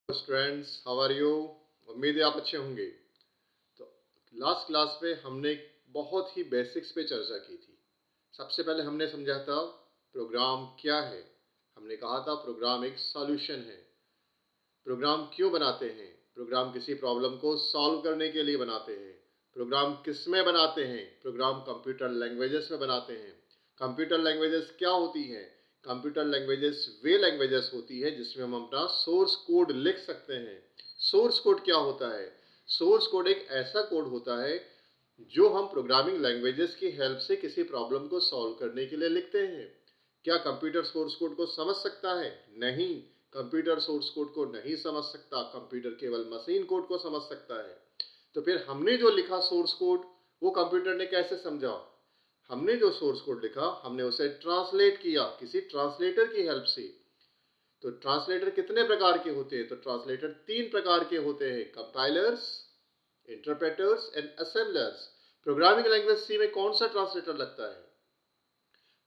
Students, how are you? उम्मीद है आप अच्छे होंगे। तो लास्ट क्लास में हमने बहुत ही बेसिक्स पे चर्चा की थी। सबसे पहले हमने समझा था प्रोग्राम क्या है। हमने कहा था प्रोग्राम एक सॉल्यूशन है। प्रोग्राम क्यों बनाते हैं? प्रोग्राम किसी प्रॉब्लम को सॉल्व करने के लिए बनाते हैं। प्रोग्राम किस में बनाते हैं? प्रोग्राम कंप्यूटर लैंग्वेजेस में बनाते हैं। कंप्यूटर लैंग्वेजेस क्या होती हैं? कंप्यूटर लैंग्वेजेस वे लैंग्वेजेस होती है जिसमें हम अपना सोर्स कोड लिख सकते हैं। सोर्स कोड क्या होता है? सोर्स कोड एक ऐसा कोड होता है जो हम प्रोग्रामिंग लैंग्वेजेस की हेल्प से किसी प्रॉब्लम को सॉल्व करने के लिए लिखते हैं। क्या कंप्यूटर सोर्स कोड को समझ सकता है? नहीं, कंप्यूटर सोर्स कोड को नहीं समझ सकता। कंप्यूटर केवल मशीन कोड को समझ सकता है। तो फिर हमने जो लिखा सोर्स कोड, वो कंप्यूटर ने कैसे समझा? हमने जो सोर्स कोड लिखा, हमने उसे ट्रांसलेट किया किसी ट्रांसलेटर की हेल्प से। तो ट्रांसलेटर कितने प्रकार के होते हैं? तो ट्रांसलेटर 3 प्रकार के होते हैं: compilers, interpreters and assemblers. Programming language C में कौन सा ट्रांसलेटर लगता है?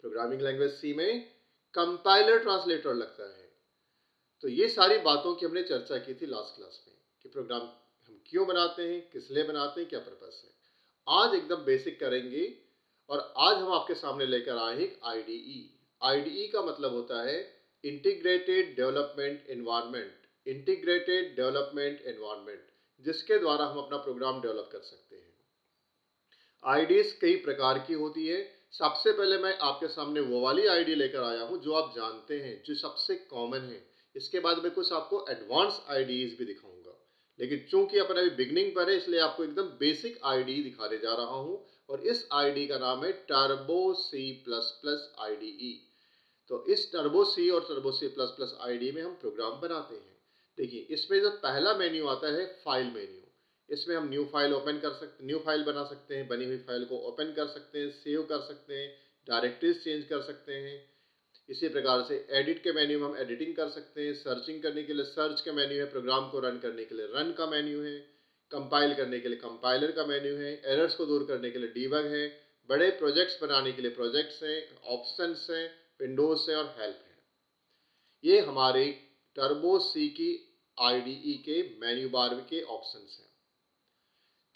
प्रोग्रामिंग लैंग्वेज सी में कंपाइलर ट्रांसलेटर लगता है। तो ये सारी बातों की हमने चर्चा की थी लास्ट क्लास में कि प्रोग्राम हम क्यों बनाते हैं, किस लिए बनाते हैं, क्या पर्पस है। आज एकदम बेसिक करेंगे और आज हम आपके सामने लेकर आए हैं एक आईडीई। आईडीई का मतलब होता है integrated development environment. Integrated development environment, जिसके द्वारा हम अपना प्रोग्राम डेवलप कर सकते हैं। आईडीज कई प्रकार की होती है। सबसे पहले मैं आपके सामने वो वाली आईडी लेकर आया हूं जो आप जानते हैं, जो सबसे कॉमन है। इसके बाद में कुछ आपको एडवांस आईडीज भी दिखाऊंगा, लेकिन चूंकि अपन अभी बिगनिंग पर है इसलिए आपको एकदम बेसिक आईडी दिखाने जा रहा हूं। और इस आईडी का नाम है Turbo C plus plus IDE. तो इस टर्बो सी और Turbo C plus plus ID में हम प्रोग्राम बनाते हैं। देखिए, इसमें जो पहला मेन्यू आता है फाइल मेन्यू। इसमें हम न्यू फाइल ओपन कर सकते, न्यू फाइल बना सकते हैं, बनी हुई फाइल को ओपन कर सकते हैं, सेव कर सकते हैं, डायरेक्टरीज चेंज कर सकते हैं। इसी प्रकार से एडिट के मेन्यू में हम एडिटिंग कर सकते हैं। सर्चिंग करने के लिए सर्च का मेन्यू है। प्रोग्राम को रन करने के लिए रन का मेन्यू है। कंपाइल करने के लिए कंपाइलर का मेन्यू है। एरर्स को दूर करने के लिए डीबग है। बड़े प्रोजेक्ट्स बनाने के लिए प्रोजेक्ट्स हैं, ऑप्शंस हैं, विंडोज है और हेल्प है। ये हमारे टर्बो सी की आईडीई के मेन्यू बार के ऑप्शंस हैं।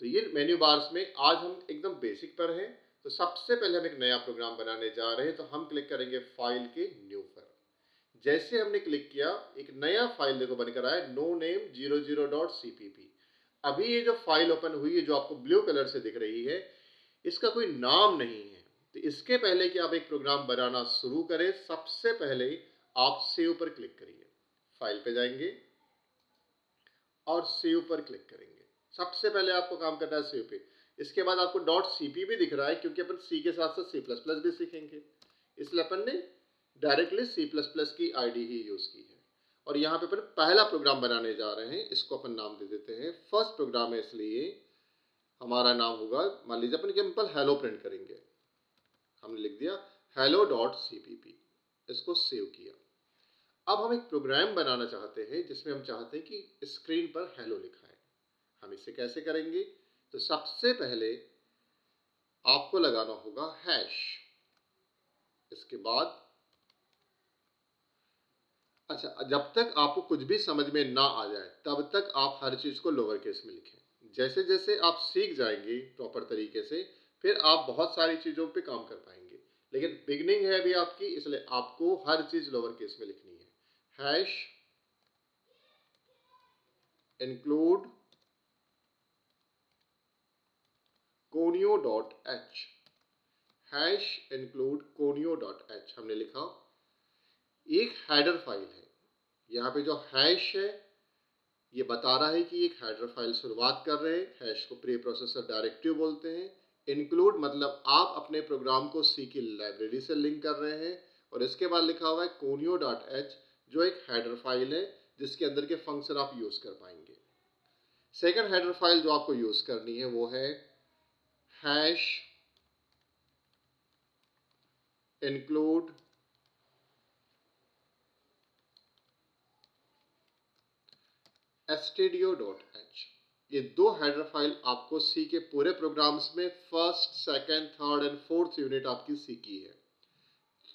तो ये मेन्यू बार्स में आज हम एकदम बेसिक पर हैं। तो सबसे पहले हम एक नया प्रोग्राम बनाने जा रहे हैं, तो हम क्लिक करेंगे फाइल के न्यू पर। जैसे हमने क्लिक किया, एक नया फाइल देखो बनकर आया, नो नेम 00.cpp। अभी ये जो फाइल ओपन हुई है, जो आपको ब्लू कलर से दिख रही है, इसका कोई नाम नहीं है। तो इसके पहले कि आप एक प्रोग्राम बनाना शुरू करें, सबसे पहले आप सेव पर क्लिक करिए। फाइल पे जाएंगे और सेव पर क्लिक करेंगे। सबसे पहले आपको काम करना है सेव पे। इसके बाद आपको .cpp दिख रहा है, क्योंकि अपन सी के साथ साथ C++ भी सीखेंगे, इसलिए अपन ने डायरेक्टली C++ की आईडी ही यूज की है। और यहाँ पे अपन पहला प्रोग्राम बनाने जा रहे हैं। इसको अपन नाम दे देते हैं फर्स्ट प्रोग्राम है, इसलिए हमारा नाम होगा, मान लीजिए अपन सिंपल हेलो प्रिंट करेंगे। हमने लिख दिया hello.cpp, इसको सेव किया। अब हम एक प्रोग्राम बनाना चाहते हैं जिसमें हम चाहते हैं कि स्क्रीन पर हेलो लिखा है। हम इसे कैसे करेंगे? तो सबसे पहले आपको लगाना होगा हैश। इसके बाद अच्छा, जब तक आपको कुछ भी समझ में ना आ जाए तब तक आप हर चीज को लोअर केस में लिखें। जैसे जैसे आप सीख जाएंगे प्रॉपर तरीके से, फिर आप बहुत सारी चीजों पे काम कर पाएंगे। लेकिन बिगनिंग है अभी आपकी, इसलिए आपको हर चीज लोअर केस में लिखनी है। Hash include conio.h, hash include conio.h हमने लिखा। एक हेडर फाइल है। यहाँ पे जो हैश है ये बता रहा है कि एक हेडर फाइल शुरुआत कर रहे हैं। हैश को प्री प्रोसेसर डायरेक्टिव बोलते हैं। इंक्लूड मतलब आप अपने प्रोग्राम को सी की लाइब्रेरी से लिंक कर रहे हैं। और इसके बाद लिखा हुआ है conio.h, जो एक हेडर फाइल है जिसके अंदर के फंक्शन आप यूज कर पाएंगे। सेकेंड हेडर फाइल जो आपको यूज करनी है वो है हैश इंक्लूड stdio.h। ये दो हेडर फाइल आपको सी के पूरे प्रोग्राम्स में first, second, third and fourth unit आपकी सी की है।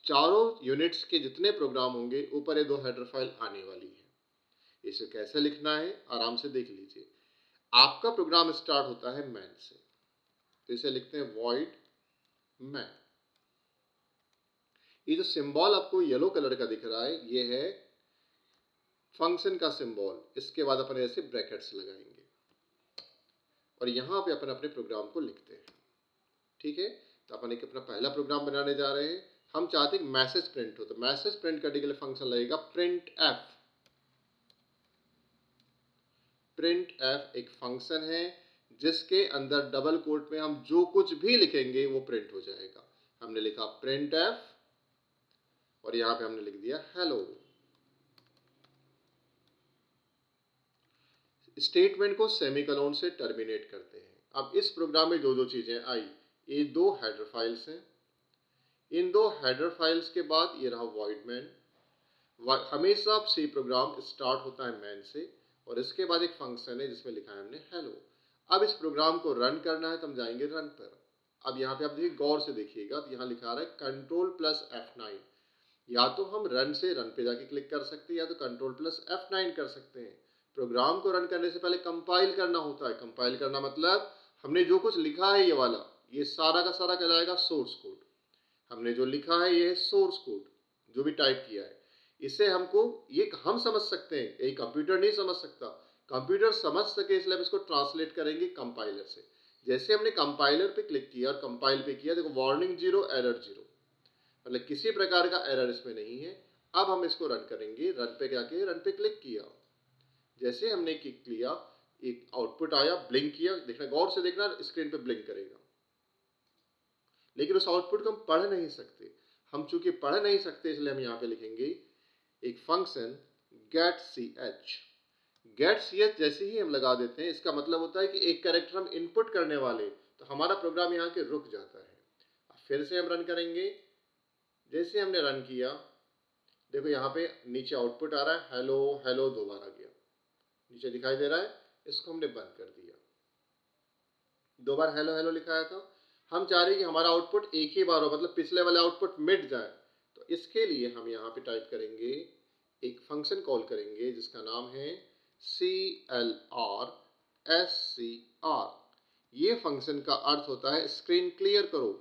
चारों यूनिट्स के जितने प्रोग्राम होंगे ऊपर ये दो हेडर फाइल आने वाली है। इसे कैसे लिखना है आराम से देख लीजिए। आपका प्रोग्राम स्टार्ट होता है मैन से, तो इसे लिखते हैं वॉइड मैन। ये जो सिंबल आपको येलो कलर का दिख रहा है ये है फंक्शन का सिंबल। इसके बाद अपन ऐसे ब्रैकेट्स लगाएंगे और यहाँ पे अपन अपने प्रोग्राम को लिखते हैं। ठीक है, तो अपन एक अपना पहला प्रोग्राम बनाने जा रहे हैं। हम चाहते हैं मैसेज प्रिंट हो, तो मैसेज प्रिंट करने के लिए फंक्शन लगेगा प्रिंट एफ। प्रिंट एफ एक फंक्शन है जिसके अंदर डबल कोट में हम जो कुछ भी लिखेंगे वो प्रिंट हो जाएगा। हमने लिखा प्रिंट एफ और यहाँ पे हमने लिख दिया हेलो। स्टेटमेंट को सेमीकोलन से टर्मिनेट करते हैं। अब इस प्रोग्राम में जो चीजें आई, ये दो हेडर फाइल्स हैं। इन दो हेडर फाइल्स के बाद ये रहा वॉइड मैन। हमेशा सी प्रोग्राम स्टार्ट होता है मैन से और इसके बाद एक फंक्शन है जिसमें लिखा है हमने हेलो। अब इस प्रोग्राम को रन करना है तो हम जाएंगे रन पर। अब यहाँ पे आप देखिए, गौर से देखिएगा, तो यहाँ लिखा रहा है कंट्रोल प्लस F9। या तो हम रन से रन पे जाके क्लिक कर सकते हैं या तो कंट्रोल प्लस F9 कर सकते हैं। प्रोग्राम को रन करने से पहले कंपाइल करना होता है। कंपाइल करना मतलब हमने जो कुछ लिखा है ये वाला, ये सारा का सारा कहलाएगा सोर्स कोड। हमने जो लिखा है ये है सोर्स कोड, जो भी टाइप किया है। इससे हमको ये हम समझ सकते हैं, ये कंप्यूटर नहीं समझ सकता। कंप्यूटर समझ सके इसलिए हम इसको ट्रांसलेट करेंगे कंपाइलर से। जैसे हमने कंपाइलर पे क्लिक किया और कंपाइल पे किया, देखो वार्निंग 0 एरर 0, मतलब किसी प्रकार का एरर इसमें नहीं है। अब हम इसको रन करेंगे। रन पे जाके रन पे क्लिक किया, जैसे हमने क्लिक किया एक आउटपुट आया, ब्लिंक किया। देखना, गौर से देखना, स्क्रीन पे ब्लिंक करेगा। लेकिन उस आउटपुट को हम पढ़ नहीं सकते। हम चूंकि पढ़ नहीं सकते इसलिए हम यहाँ पे लिखेंगे एक function get C H. Get C H जैसे ही हम लगा देते हैं, इसका मतलब होता है कि एक कैरेक्टर हम इनपुट करने वाले, तो हमारा प्रोग्राम यहाँ के रुक जाता है। फिर से हम रन करेंगे। जैसे हमने रन किया, देखो यहाँ पे नीचे आउटपुट आ रहा है हेलो हेलो, दो बार आ गया, नीचे दिखाई दे रहा है। इसको हमने बंद कर दिया। दो बार हेलो हेलो लिखाया था। हम चाह रहे हैं कि हमारा आउटपुट एक ही बार हो, मतलब पिछले वाले आउटपुट मिट जाए। तो इसके लिए हम यहाँ पे टाइप करेंगे, एक फंक्शन कॉल करेंगे जिसका नाम है CLR SCR। ये फंक्शन का अर्थ होता है स्क्रीन क्लियर करो।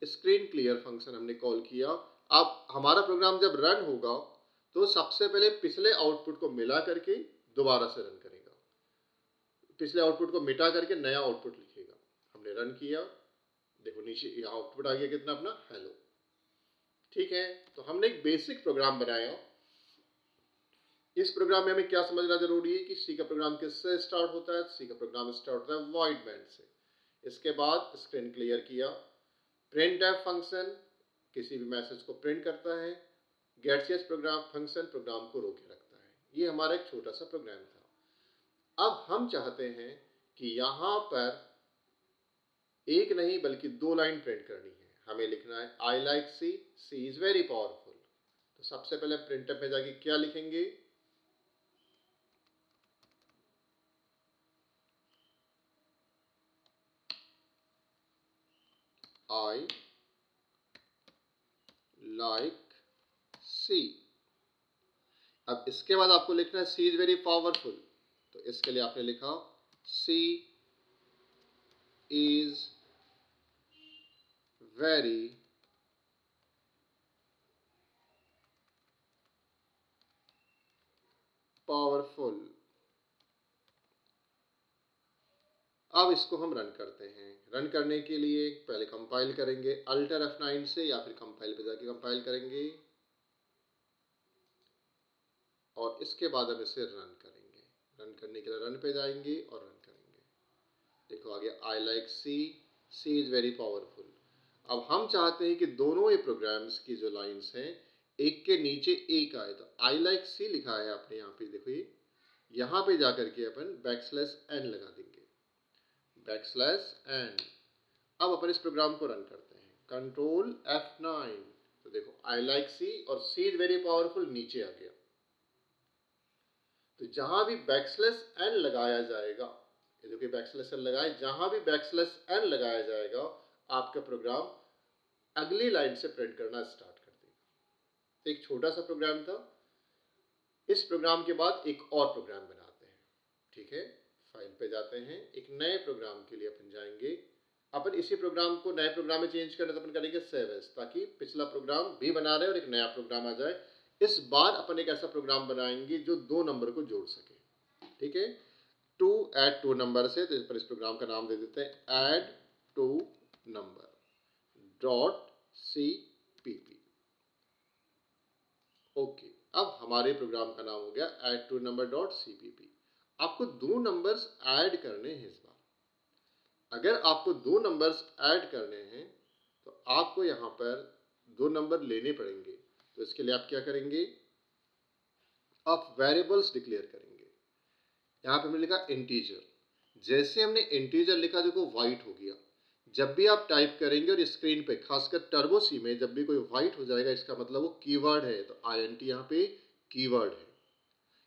स्क्रीन क्लियर फंक्शन हमने कॉल किया। अब हमारा प्रोग्राम जब रन होगा तो सबसे पहले पिछले आउटपुट को मिला करके दोबारा से रन करेगा, पिछले आउटपुट को मिटा करके नया आउटपुट लिखेगा। हमने रन किया, देखो नीचे आउटपुट आ गया कितना, अपना हेलो। ठीक है, तो हमने एक बेसिक प्रोग्राम बनाया। इस प्रोग्राम में हमें क्या समझना जरूरी है कि सी का प्रोग्राम किससे स्टार्ट होता है। सी का प्रोग्राम स्टार्ट होता है वॉइड मैन से। इसके बाद स्क्रीन क्लियर किया। प्रिंट एफ फंक्शन किसी भी मैसेज को प्रिंट करता है। Get C H program function program को रोके रखता है। ये हमारा एक छोटा सा प्रोग्राम था। अब हम चाहते हैं कि यहाँ पर एक नहीं बल्कि दो लाइन प्रिंट करनी है। हमें लिखना है I like C, C is very powerful. तो सबसे पहले प्रिंटअप में जाके क्या लिखेंगे, आई लाइक सी। अब इसके बाद आपको लिखना है सी इज वेरी पावरफुल। तो इसके लिए आपने लिखा सी इज वेरी पावरफुल। अब इसको हम रन करते हैं। रन करने के लिए पहले कंपाइल करेंगे अल्टर F9 से, या फिर कंपाइल पे जाके कंपाइल करेंगे और इसके बाद हम इसे रन करेंगे। रन करने के लिए रन पे जाएंगे और रन करेंगे। देखो आ गया I like C, C is very powerful. अब हम चाहते हैं कि दोनों ही प्रोग्राम्स की जो लाइंस हैं एक के नीचे एक आए। तो आई लाइक सी लिखा है आपने यहाँ पे, देखो ये यहाँ पे जाकर के अपन \n लगा देंगे, \n। अब अपन इस प्रोग्राम को रन करते हैं, कंट्रोल F9। तो देखो आई लाइक सी और सी इज वेरी पावरफुल नीचे आ गया। तो जहां भी \n लगाया जाएगा, ये देखिए \n लगाए, जहां भी \n लगाया जाएगा आपका प्रोग्राम अगली लाइन से प्रिंट करना स्टार्ट कर देगा। एक छोटा सा प्रोग्राम था। इस प्रोग्राम के बाद एक और प्रोग्राम बनाते हैं, ठीक है। फाइल पे जाते हैं, एक नए प्रोग्राम के लिए अपन जाएंगे। अपन इसी प्रोग्राम को नए प्रोग्राम में चेंज करना, तो अपन करेंगे सेव एज, ताकि पिछला प्रोग्राम भी बना रहे और एक नया प्रोग्राम आ जाए। इस बार अपन एक ऐसा प्रोग्राम बनाएंगे जो दो नंबर को जोड़ सके, ठीक है। टू ऐड टू नंबर से, तो इस पर इस प्रोग्राम का नाम दे देते हैं add two number dot CPP। Okay, अब हमारे प्रोग्राम का नाम हो गया add two number dot CPP। आपको दो नंबर्स ऐड करने हैं इस बार। अगर आपको दो नंबर्स ऐड करने हैं तो आपको यहाँ पर दो नंबर लेने पड़ेंगे। तो इसके लिए आप क्या करेंगे, आप वेरिएबल्स डिक्लेयर करेंगे। यहाँ पे हमने लिखा इंटीजर। जैसे हमने इंटीजर लिखा, देखो व्हाइट हो गया। जब भी आप टाइप करेंगे और स्क्रीन पे, खासकर टर्बो सी में जब भी कोई व्हाइट हो जाएगा, इसका मतलब वो कीवर्ड है। तो INT यहाँ पे कीवर्ड है।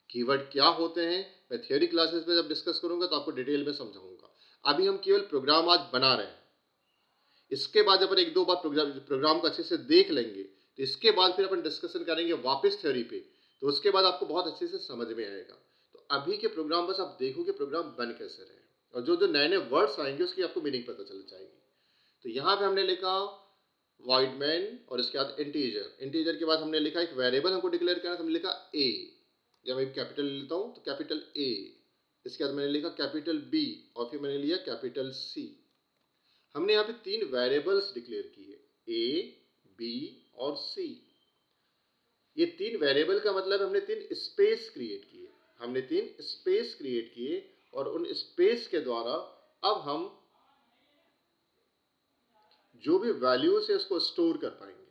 कीवर्ड क्या होते हैं मैं थियोरी क्लासेस में जब डिस्कस करूंगा तो आपको डिटेल में समझाऊंगा। अभी हम केवल प्रोग्राम आज बना रहे हैं। इसके बाद अपन एक दो बार प्रोग्राम को अच्छे से देख लेंगे, तो इसके बाद फिर अपन डिस्कशन करेंगे वापस थ्योरी पे। तो उसके बाद आपको बहुत अच्छे से समझ में आएगा। तो अभी के प्रोग्राम बस आप देखो कि प्रोग्राम बन कैसे रहे, और जो जो नए नए वर्ड्स आएंगे उसकी आपको मीनिंग पता चल जाएगी। तो यहाँ पे हमने लिखा वॉइड मैन, और इसके बाद इंटीजर। इंटीजर के बाद हमने लिखा एक वेरिएबल हमको डिक्लेयर करना, तो हमने लिखा ए। जब मैं कैपिटल लेता हूँ तो कैपिटल ए। इसके बाद मैंने लिखा कैपिटल बी, और फिर मैंने लिया कैपिटल सी। हमने यहाँ पे तीन वेरिएबल्स डिक्लेयर किए, ए, बी और सी। ये तीन वेरिएबल का मतलब हमने तीन स्पेस क्रिएट किए। हमने तीन स्पेस क्रिएट किए, और उन स्पेस के द्वारा अब हम जो भी वैल्यूज है उसको स्टोर कर पाएंगे,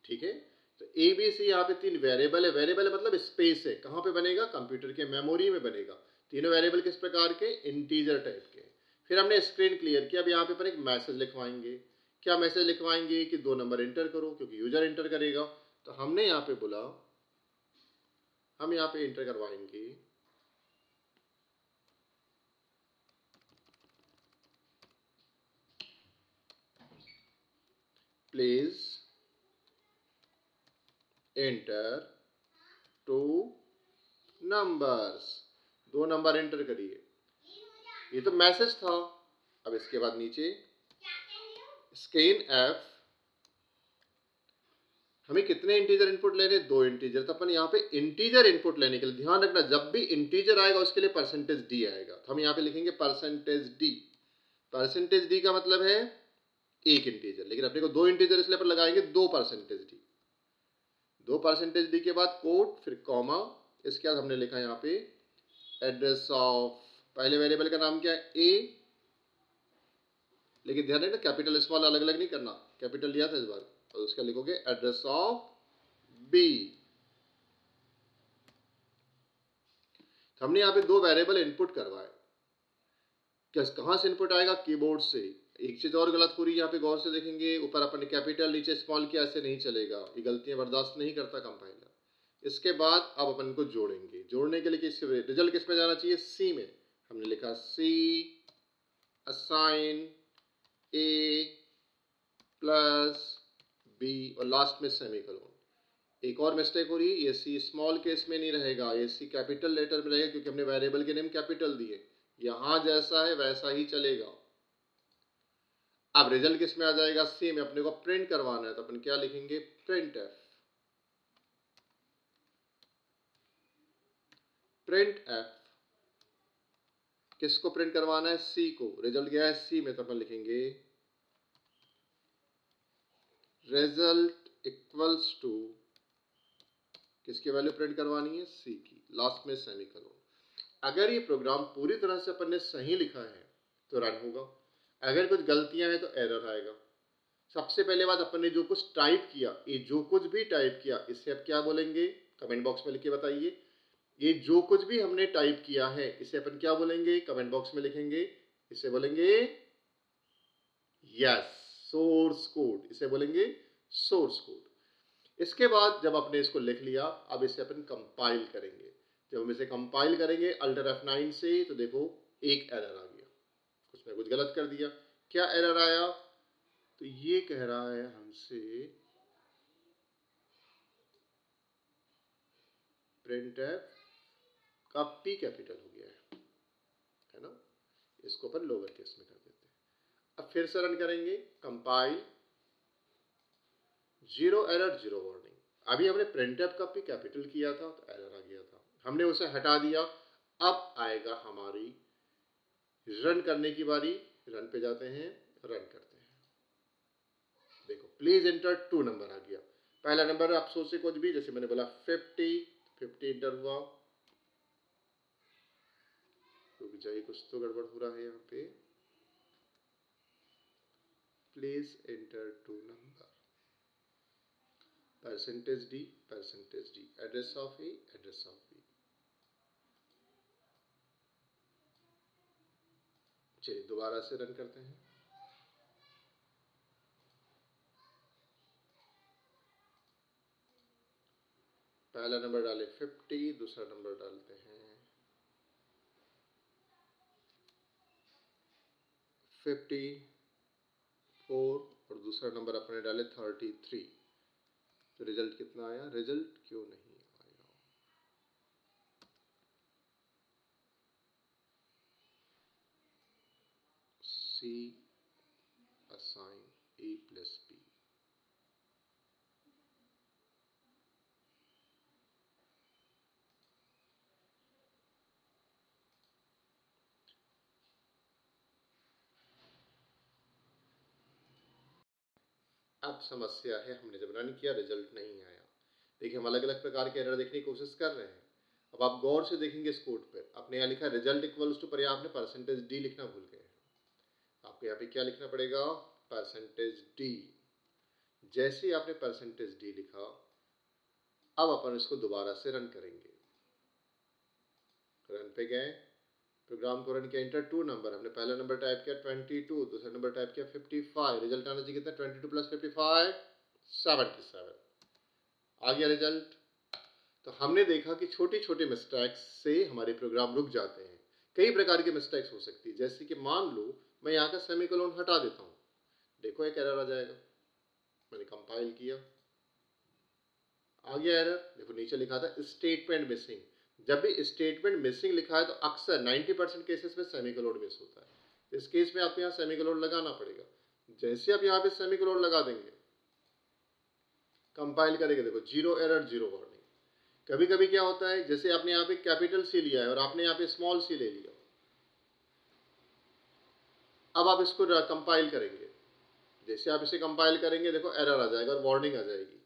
ठीक है। तो ए बी सी यहाँ पे तीन वेरिएबल है। वेरिएबल है मतलब स्पेस है। कहाँ पे बनेगा, कंप्यूटर के मेमोरी में बनेगा। तीनों वेरिएबल किस प्रकार के, इंटीजर टाइप के। फिर हमने स्क्रीन क्लियर किया। अब यहाँ पे पर एक मैसेज लिखवाएंगे। क्या मैसेज लिखवाएंगे कि दो नंबर एंटर करो, क्योंकि यूजर एंटर करेगा। तो हमने यहाँ पे बोला, हम यहाँ पे एंटर करवाएंगे प्लीज एंटर टू नंबर्स। दो नंबर एंटर करिए। ये तो मैसेज था। अब इसके बाद नीचे स्कैन एफ, हमें कितने इंटीजर इनपुट लेने, दो इंटीजर। तो अपन यहाँ पे इंटीजर इनपुट लेने के लिए ध्यान रखना, जब भी इंटीजर आएगा उसके लिए परसेंटेज डी आएगा। तो हम यहाँ पे लिखेंगे परसेंटेज डी। परसेंटेज डी का मतलब है एक इंटीजर, लेकिन अपने को दो इंटीजर इसलिए अपन लगाएंगे दो परसेंटेज डी। दो परसेंटेज डी के बाद कोट, फिर कॉमा। इसके बाद हमने लिखा यहाँ पे एड्रेस ऑफ, पहले वेरिएबल का नाम क्या है, ए। लेकिन ध्यान रखना कैपिटल स्मॉल अलग अलग नहीं करना, कैपिटल लिया था इस बार। और उसका लिखोगे एड्रेस ऑफ बी। हमने यहाँ पे दो वेरिएबल इनपुट करवाए। कहाँ से इनपुट आएगा, कीबोर्ड से। एक चीज और गलत हो रही है यहाँ पे, गौर से देखेंगे, ऊपर अपन ने कैपिटल नीचे स्मॉल किया, ऐसे नहीं चलेगा। ये गलतियां बर्दाश्त नहीं करता कंपाइलर। इसके बाद अब अपन को जोड़ेंगे। जोड़ने के लिए रिजल्ट किस में जाना चाहिए, सी में। हमने लिखा सी असाइन ए प्लस बी, और लास्ट में सेमीकोलन। एक और मिस्टेक हो रही है, ये सी स्मॉल केस में नहीं रहेगा, ये सी कैपिटल लेटर में रहेगा, क्योंकि हमने वेरिएबल के नेम कैपिटल दिए। यहां जैसा है वैसा ही चलेगा। अब रिजल्ट किस में आ जाएगा, सी में। अपने को प्रिंट करवाना है, तो अपन क्या लिखेंगे, प्रिंट एफ। प्रिंट एफ किसको प्रिंट करवाना है, सी को। रिजल्ट गया है सी में, तो अपन लिखेंगे रिजल्ट इक्वल्स टू, किसकी वैल्यू प्रिंट करवानी है, सी की। लास्ट में सेमीकोलन। अगर ये प्रोग्राम पूरी तरह से अपन ने सही लिखा है तो रन होगा। अगर कुछ गलतियां हैं तो एरर आएगा। सबसे पहले बात, अपन ने जो कुछ टाइप किया, ये जो कुछ भी टाइप किया, इसे अब क्या बोलेंगे, कमेंट बॉक्स में लिख के बताइए। ये जो कुछ भी हमने टाइप किया है इसे अपन क्या बोलेंगे, कमेंट बॉक्स में लिखेंगे। इसे बोलेंगे यस, सोर्स कोड। इसे बोलेंगे सोर्स कोड। इसके बाद जब आपने इसको लिख लिया, अब इसे अपन कंपाइल करेंगे। जब हम इसे कंपाइल करेंगे अल्टर F9 से, तो देखो एक एरर आ गया, कुछ ना कुछ गलत कर दिया। क्या एरर आया, तो ये कह रहा है हमसे प्रिंट एफ का पी कैपिटल हो गया है ना, इसको अपन लोअर केस में कर देते हैं। अब फिर से रन करेंगे, compile, zero error zero warning. अभी हमने प्रिंट एफ का पी कैपिटल किया था तो एरर आ गया था, हमने उसे हटा दिया। अब आएगा हमारी रन करने की बारी, रन पे जाते हैं, रन करते हैं। देखो प्लीज एंटर 2 नंबर आ गया। पहला नंबर आप सोच से कुछ भी, जैसे मैंने बोला 50 एंटर हुआ। रुक जाइए, कुछ तो गड़बड़ हो रहा है यहाँ पे। Please enter 2 number, percentage D, address of A, address of B. चलिए दोबारा से रन करते हैं। पहला नंबर डाले 50, दूसरा नंबर डालते हैं 54 और दूसरा नंबर अपने डाले 33। तो रिजल्ट कितना आया? रिजल्ट क्यों नहीं आया? सी असाइन ए प्लस बी। अब समस्या है, हमने जब रन किया रिजल्ट नहीं आया। देखिए हम अलग अलग प्रकार के एरर देखने की कोशिश कर रहे हैं। अब आप गौर से देखेंगे इस कोड पर, आपने यहाँ लिखा रिजल्ट इक्वल्स टू, पर यहाँ आपने परसेंटेज डी लिखना भूल गए हैं। आपको यहाँ पे क्या लिखना पड़ेगा? Percentage D. जैसे ही आपने परसेंटेज डी लिखा, अब अपन इसको दोबारा से रन करेंगे। रन पे गए, प्रोग्राम को रन किया, इंटर 2 नंबर, हमने पहला नंबर टाइप किया 22, दूसरा नंबर टाइप किया 55। रिजल्ट आना चाहिए कितना? 22 प्लस 55 77। आ गया रिजल्ट। तो हमने देखा कि छोटी छोटी मिस्टेक्स से हमारे प्रोग्राम रुक जाते हैं। कई प्रकार की मिस्टेक्स हो सकती है, जैसे कि मान लो मैं यहाँ का सेमीकोलन हटा देता हूँ, देखो एक एरर आ जाएगा। मैंने कंपाइल किया, आ गया एरर। देखो नीचे लिखा था स्टेटमेंट मिसिंग। जब भी स्टेटमेंट मिसिंग लिखा है तो अक्सर 90% केसेस में सेमीकोलन मिस होता है। इस केस में आपको यहाँ सेमीकोलन लगाना पड़ेगा। जैसे आप यहाँ पे सेमीकोलन लगा देंगे, कंपाइल करेंगे, देखो जीरो एरर जीरो वार्निंग। कभी कभी क्या होता है, जैसे आपने यहाँ पे कैपिटल सी लिया है और आपने यहाँ पे स्मॉल सी ले लिया, अब आप इसको कंपाइल करेंगे। जैसे आप इसे कंपाइल करेंगे, देखो एरर आ जाएगा और वार्निंग आ जाएगी।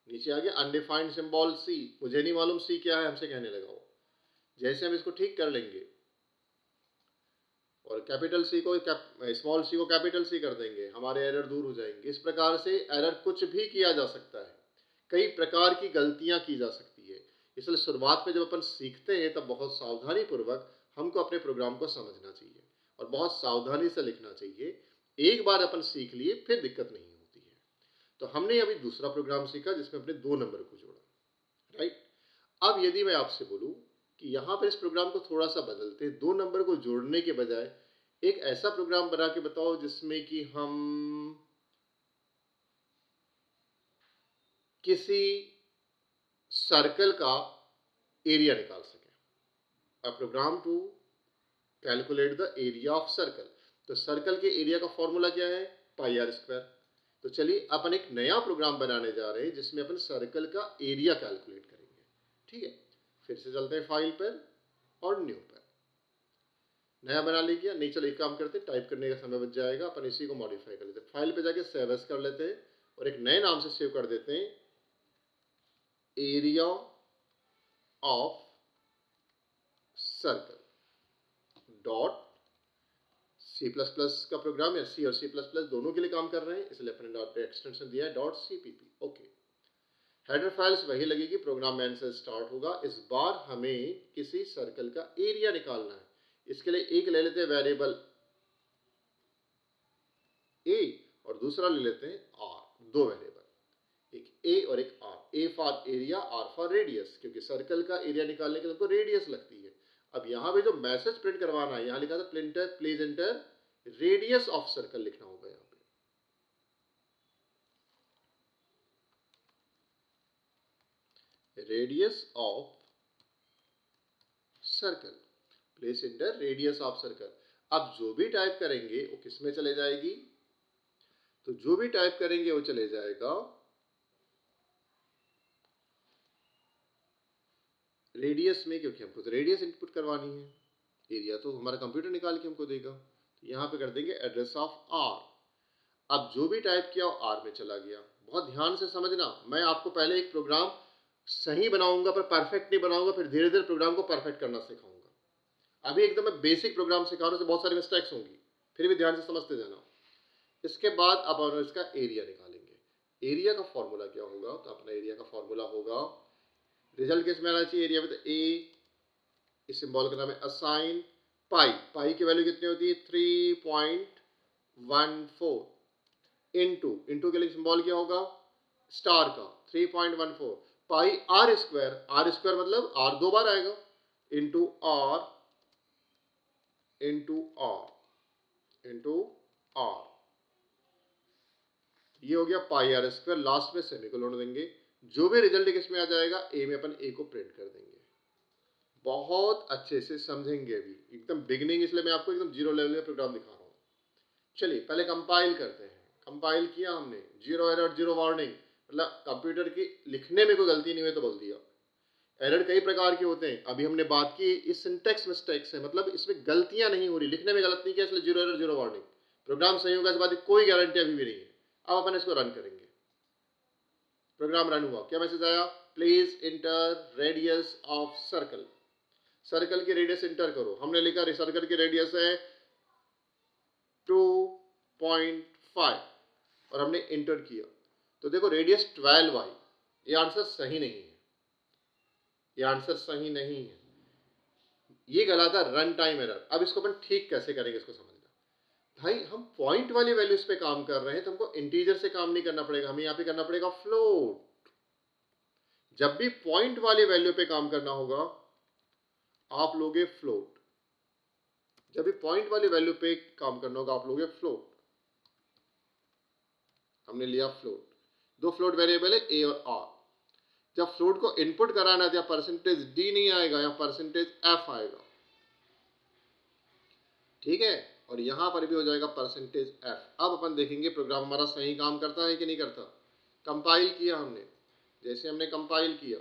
नीचे आ गया अनडिफाइंड सिंबल सी, मुझे नहीं मालूम सी क्या है, हमसे कहने लगा वो। जैसे हम इसको ठीक कर लेंगे और कैपिटल सी को स्मॉल सी को कैपिटल सी कर देंगे, हमारे एरर दूर हो जाएंगे। इस प्रकार से एरर कुछ भी किया जा सकता है, कई प्रकार की गलतियां की जा सकती है। इसलिए शुरुआत में जब अपन सीखते हैं तब बहुत सावधानी पूर्वक हमको अपने प्रोग्राम को समझना चाहिए और बहुत सावधानी से लिखना चाहिए। एक बार अपन सीख लिए फिर दिक्कत नहीं होती है। तो हमने अभी दूसरा प्रोग्राम सीखा जिसमें अपने 2 नंबर को जोड़ा, राइट। अब यदि मैं आपसे बोलूं कि यहां पर इस प्रोग्राम को थोड़ा सा बदलते, 2 नंबर को जोड़ने के बजाय एक ऐसा प्रोग्राम बना के बताओ जिसमें कि हम किसी सर्कल का एरिया निकाल सकें। A program to calculate the area of circle. तो सर्कल के एरिया का फॉर्मूला क्या है? Pi R square. तो चलिए अपन एक नया प्रोग्राम बनाने जा रहे हैं जिसमें अपन सर्कल का एरिया कैलकुलेट करेंगे। ठीक है, फिर से चलते हैं फाइल पर और न्यू पर। नया बना लिया, नहीं चलो एक काम करते हैं, टाइप करने का समय बच जाएगा, अपन इसी को मॉडिफाई कर लेते हैं। फाइल पे जाके सेव एज कर लेते हैं और एक नए नाम से सेव कर देते हैं, area of circle dot C plus plus का प्रोग्राम है, सी और सी प्लस प्लस दोनों के लिए काम कर रहे हैं, इसलिए अपने डॉट पे एक्सटेंशन दिया है dot CPP. Okay, header files वही लगेगी, प्रोग्राम मैन से स्टार्ट होगा। इस बार हमें किसी सर्कल का एरिया निकालना है। इसके लिए एक ले लेते हैं वेरिएबल ए और दूसरा ले लेते हैं आर, 2 वेरिएबल, एक ए और एक R. A for area, R for radius, क्योंकि सर्कल का एरिया निकालने के लिए हमको रेडियस लगती है। अब यहाँ पे जो मैसेज प्रिंट करवाना है, यहाँ लिखा था printer please enter radius of circle लिखना होगा यहाँ पे, radius of circle, place in the radius of circle. अब जो भी टाइप करेंगे वो किस में चले जाएगी, तो जो भी टाइप करेंगे वो चले जाएगा रेडियस में, क्योंकि हमको तो रेडियस इनपुट करवानी है, एरिया तो हमारा कंप्यूटर निकाल के हमको देगा। तो यहाँ पे कर देंगे एड्रेस ऑफ आर। अब जो भी टाइप किया वो आर में चला गया। बहुत ध्यान से समझना, मैं आपको पहले एक प्रोग्राम सही बनाऊंगा पर परफेक्ट नहीं बनाऊंगा, फिर धीरे धीरे प्रोग्राम को परफेक्ट करना सिखाऊंगा। अभी एकदम मैं बेसिक प्रोग्राम सिखा रहा हूं, बहुत सारी मिस्टेक्स होंगी, फिर भी ध्यान से समझते जाना। इसके बाद अब हम इसका एरिया निकालेंगे। एरिया का फॉर्मूला क्या होगा, तो अपना एरिया का फॉर्मूला होगा, रिजल्ट किस में आना चाहिए एरिया में, तो ए, इस सिंबल का नाम है असाइन पाई। पाई की वैल्यू कितनी होती है 3.14 इनटू, इनटू के लिए सिंबल क्या होगा स्टार का 3.14 pi R square, R square मतलब आर दो बार आएगा, into R into R into R, ये हो गया पाई आर स्क्वायर। लास्ट में सेमीकोलन देंगे। जो भी रिजल्ट किसमें आ जाएगा ए में, अपन ए को प्रिंट कर देंगे। बहुत अच्छे से समझेंगे अभी, एकदम बिगिनिंग, इसलिए मैं आपको एकदम जीरो लेवल का प्रोग्राम दिखा रहा हूँ। चलिए पहले कंपाइल करते हैं। कंपाइल किया हमने, जीरो एरर जीरो वार्निंग, मतलब कंप्यूटर की लिखने में कोई गलती नहीं हुई तो बोल दिया। एरर कई प्रकार के होते हैं, अभी हमने बात की इस सिंटेक्स मिस्टेक्स है, मतलब इसमें गलतियां नहीं हो रही, लिखने में गलत नहीं किया, इसलिए zero error zero warning. Program सही होगा इस बात की कोई गारंटी अभी भी नहीं है। अब अपन इसको रन करेंगे। प्रोग्राम रन हुआ, क्या मैसेज आया, please enter radius of circle. Circle की रेडियस इंटर करो। हमने लिखा सर्कल की रेडियस है 2.5 और हमने इंटर किया, तो देखो रेडियस 12 आई। ये आंसर सही नहीं है, ये आंसर सही नहीं है, ये गलत है, रन टाइम एरर। अब इसको अपन ठीक कैसे करेंगे, इसको समझना। भाई हम पॉइंट वाली वैल्यूज पे काम कर रहे हैं, तो हमको इंटीजर से काम नहीं करना पड़ेगा, हमें यहाँ पे करना पड़ेगा फ्लोट। जब भी पॉइंट वाली वैल्यू पे काम करना होगा आप लोगे फ्लोट, जब भी पॉइंट वाली वैल्यू पे काम करना होगा आप लोगे फ्लोट। हमने लिया फ्लोट, दो फ्लोट वेरिएबल है ए और आर। जब फ्लोट को इनपुट कराना है, परसेंटेज डी नहीं आएगा, या परसेंटेज एफ आएगा, ठीक है, और यहां पर भी हो जाएगा परसेंटेज एफ। अब अपन देखेंगे प्रोग्राम हमारा सही काम करता है कि नहीं करता। कंपाइल किया हमने, जैसे हमने कंपाइल किया,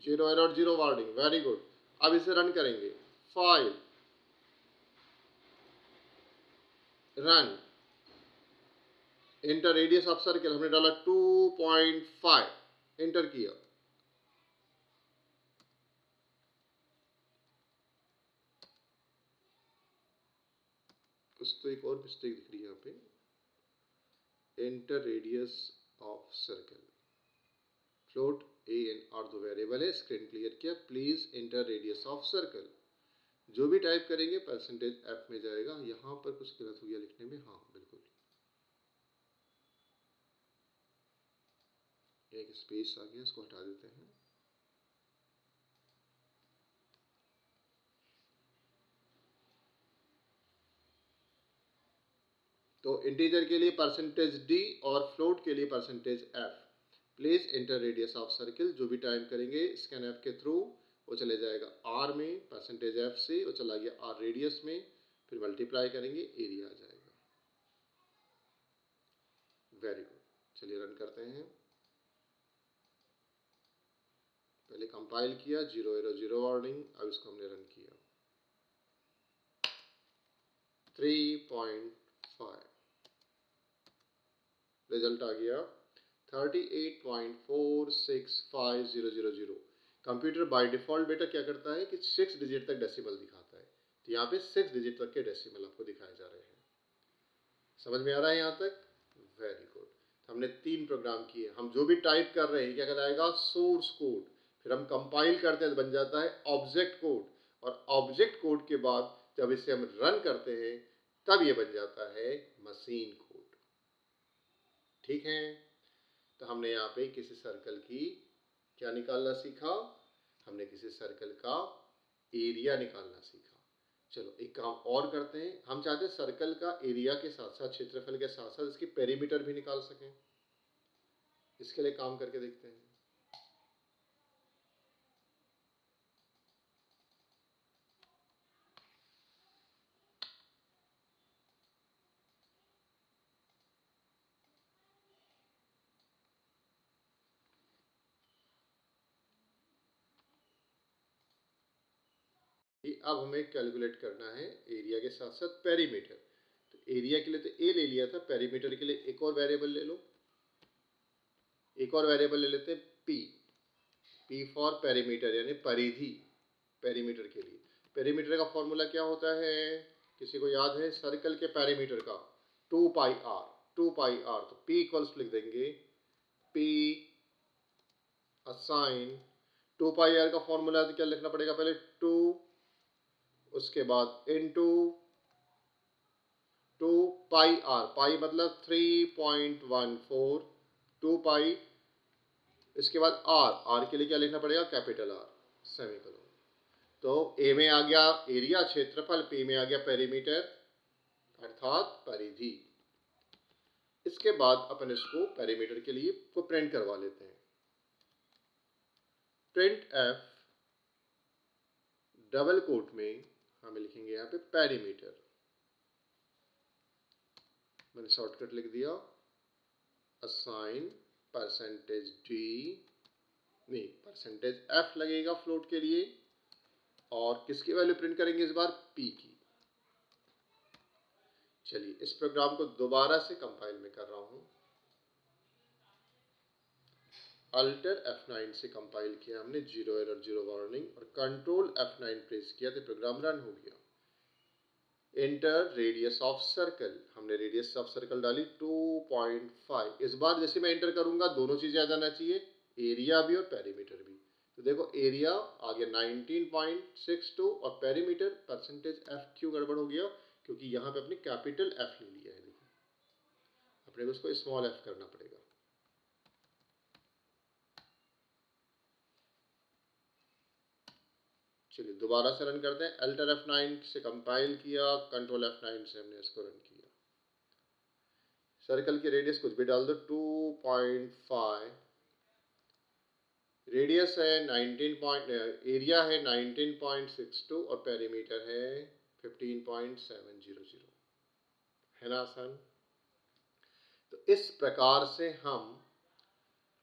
zero error zero warning, very good. अब इसे रन करेंगे, file run, inter radius of circle, हमने डाला 2.5, इंटर किया, कुछ तो एक और मिस्टेक दिख रही है यहाँ पे, enter radius of circle, float A and R दो वेरिएबल है, स्क्रीन क्लियर किया, please enter radius of circle. जो भी टाइप करेंगे परसेंटेज एफ में जाएगा। यहाँ पर कुछ गलत हो गया लिखने में, हाँ बिल्कुल, एक स्पेस आ गया, इसको हटा देते हैं। तो इंटीजर के लिए परसेंटेज डी और फ्लोट के लिए percentage F. Please enter radius of circle, जो भी टाइप करेंगे स्कैन एफ के थ्रू वो चले जाएगा आर में, परसेंटेज एफ से वो चला गया आर रेडियस में, फिर मल्टीप्लाई करेंगे एरिया आ जाएगा। वेरी गुड, चलिए रन करते हैं। पहले कंपाइल किया, जीरो एरर जीरो वार्निंग, अब इसको हमने रन किया, 3.5 रिजल्ट आ गया 38.465000। कंप्यूटर बाय डिफॉल्ट बेटा क्या करता है कि 6 डिजिट तक डेसिमल दिखाता है, तो यहाँ पे 6 डिजिट तक के डेसिमल आपको दिखाए जा रहे हैं। समझ में आ रहा है यहाँ तक, वेरी गुड। हमने 3 प्रोग्राम किए। हम जो भी टाइप कर रहे हैं क्या कहलाएगा, सोर्स कोड, फिर हम कंपाइल करते हैं तो बन जाता है ऑब्जेक्ट कोड, और ऑब्जेक्ट कोड के बाद जब इसे हम रन करते हैं तब ये बन जाता है मशीन कोड। ठीक है, तो हमने यहाँ पे किसी सर्कल की क्या निकालना सीखा, हमने किसी सर्कल का एरिया निकालना सीखा। चलो एक काम और करते हैं, हम चाहते हैं सर्कल का एरिया के साथ साथ, क्षेत्रफल के साथ साथ इसकी पेरीमीटर भी निकाल सकें। इसके लिए काम करके देखते हैं। अब हमें कैलकुलेट करना है एरिया के साथ साथ पेरीमीटर। तो एरिया के लिए तो ए ले लिया था, पेरीमीटर के लिए एक और वेरिएबल ले लो, एक और वेरिएबल ले लेते हैं पी। पी फॉर पेरीमीटर यानी परिधि, पेरीमीटर के लिए। पेरीमीटर का फॉर्मूला क्या होता है, किसी को याद है? सर्कल के पेरीमीटर का 2 पाई आर, 2 पाई आर। तो P इक्वल्स लिख देंगे P असाइन 2 पाई आर का फॉर्मूला क्या लिखना पड़ेगा, पहले 2, उसके बाद इनटू 2 पाई आर, पाई मतलब 3.14, 2 पाई, इसके बाद आर, आर के लिए क्या लिखना पड़ेगा, कैपिटल आर, सेमीकोलन। तो ए में आ गया एरिया क्षेत्रफल, पी में आ गया पेरीमीटर अर्थात परिधि। इसके बाद अपन इसको पेरीमीटर के लिए को प्रिंट करवा लेते हैं। प्रिंट एफ डबल कोट में हमें लिखेंगे यहाँ पे पेरीमीटर, मैंने शॉर्टकट लिख दिया असाइन परसेंटेज डी, नहीं परसेंटेज एफ लगेगा फ्लोट के लिए, और किसकी वैल्यू प्रिंट करेंगे इस बार, पी की। चलिए इस प्रोग्राम को दोबारा से कंपाइल में कर रहा हूं। अल्टर F9 से कंपाइल किया हमने, 0 एरर 0 वार्निंग, और कंट्रोल F9 प्रेस किया तो प्रोग्राम रन हो गया। एंटर रेडियस ऑफ सर्कल, हमने रेडियस ऑफ सर्कल डाली 2.5। इस बार जैसे मैं एंटर करूंगा दोनों चीजें आ जाना चाहिए, एरिया भी और पेरीमीटर भी। तो देखो एरिया आ गया 19.62 और पेरीमीटर परसेंटेज एफ क्यों गड़बड़ हो गया, क्योंकि यहाँ पे अपने कैपिटल एफ ले लिया है। देखो अपने को इसको स्मॉल एफ करना पड़ेगा। चलिए दोबारा से रन करते हैं। अल्टर F9 से कंपाइल किया, कंट्रोल F9 से हमने इसको रन किया। सर्कल की रेडियस कुछ भी डाल दो 2.5, रेडियस है एरिया है 19.62 और पेरीमीटर है 15.700, है ना आसान। तो इस प्रकार से हम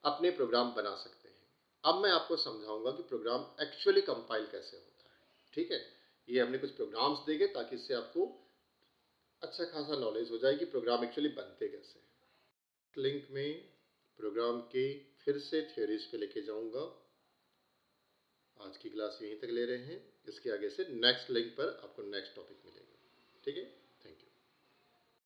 अपने प्रोग्राम बना सकते हैं। अब मैं आपको समझाऊंगा कि प्रोग्राम एक्चुअली कंपाइल कैसे होता है। ठीक है, ये हमने कुछ प्रोग्राम्स देखे ताकि इससे आपको अच्छा खासा नॉलेज हो जाए कि प्रोग्राम एक्चुअली बनते कैसे हैं। लिंक में प्रोग्राम के फिर से थ्योरीज पे लेके जाऊंगा। आज की क्लास यहीं तक ले रहे हैं, इसके आगे से नेक्स्ट लिंक पर आपको नेक्स्ट टॉपिक मिलेगा। ठीक है।